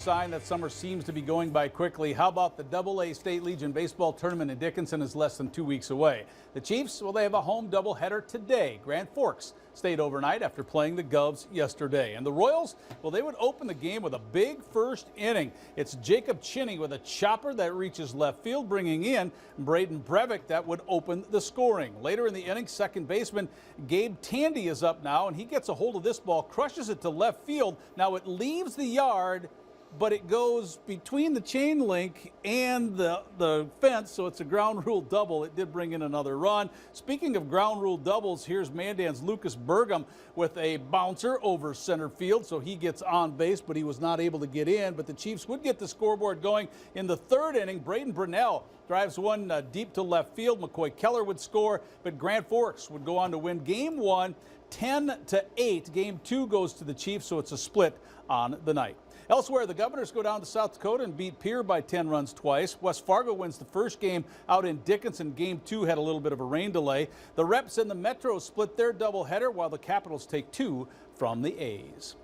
Sign that summer seems to be going by quickly. How about the AA State Legion Baseball Tournament in Dickinson is less than 2 weeks away. The Chiefs, well, they have a home doubleheader today. Grand Forks stayed overnight after playing the Govs yesterday. And the Royals, well, they would open the game with a big first inning. It's Jacob Chinney with a chopper that reaches left field, bringing in Braden Breivik that would open the scoring. Later in the inning, second baseman Gabe Tandy is up now, and he gets a hold of this ball, crushes it to left field. Now it leaves the yard, but it goes between the chain link and the fence, so it's a ground rule double. It did bring in another run. Speaking of ground rule doubles, here's Mandan's Lucas Burgum with a bouncer over center field, so he gets on base, but he was not able to get in. But the Chiefs would get the scoreboard going in the third inning. Braden Brunell drives one deep to left field. McCoy Keller would score, but Grand Forks would go on to win Game 1 10-8. Game 2 goes to the Chiefs, so it's a split on the night. Elsewhere, the Governors go down to South Dakota and beat Pierre by 10 runs twice. West Fargo wins the first game out in Dickinson. Game 2 had a little bit of a rain delay. The Reps and the Metros split their doubleheader, while the Capitals take 2 from the A's.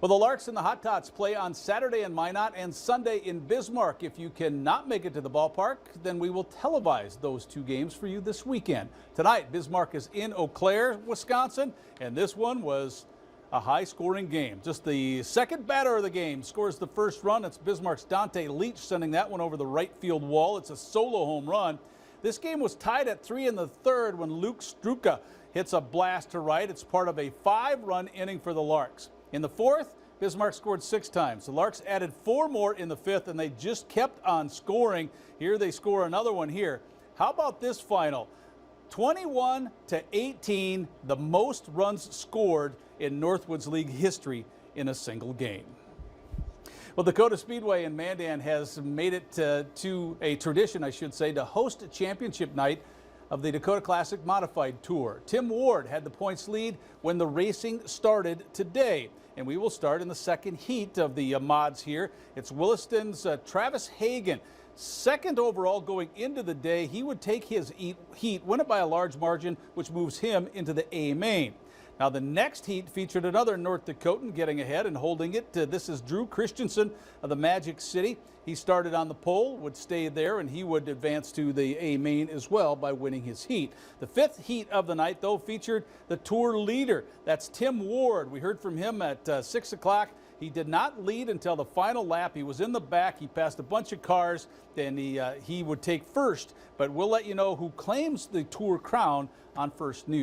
Well, the Larks and the Hot Tots play on Saturday in Minot and Sunday in Bismarck. If you cannot make it to the ballpark, then we will televise those 2 games for you this weekend. Tonight, Bismarck is in Eau Claire, Wisconsin, and this one was a high-scoring game. Just the second batter of the game scores the first run. It's Bismarck's Dante Leach sending that one over the right field wall. It's a solo home run. This game was tied at 3 in the third when Luke Struka hits a blast to right. It's part of a 5-run inning for the Larks. In the fourth, Bismarck scored 6 times. The Larks added 4 more in the fifth, and they just kept on scoring. Here they score another one here. How about this final? 21-18, the most runs scored in Northwoods League history in a single game. Well, Dakota Speedway in Mandan has made it to a tradition, I should say, to host a championship night of the Dakota Classic Modified Tour. Tim Ward had the points lead when the racing started today. And we will start in the second heat of the mods here. It's Williston's Travis Hagen. Second overall going into the day. He would take his heat, win it by a large margin, which moves him into the A main. Now the next heat featured another North Dakotan getting ahead and holding it. This is Drew Christensen of the Magic City. He started on the pole, would stay there, and he would advance to the A main as well by winning his heat. The fifth heat of the night, though, featured the tour leader. That's Tim Ward. We heard from him at 6 o'clock. He did not lead until the final lap. He was in the back. He passed a bunch of cars. Then he would take first. But we'll let you know who claims the tour crown on First News.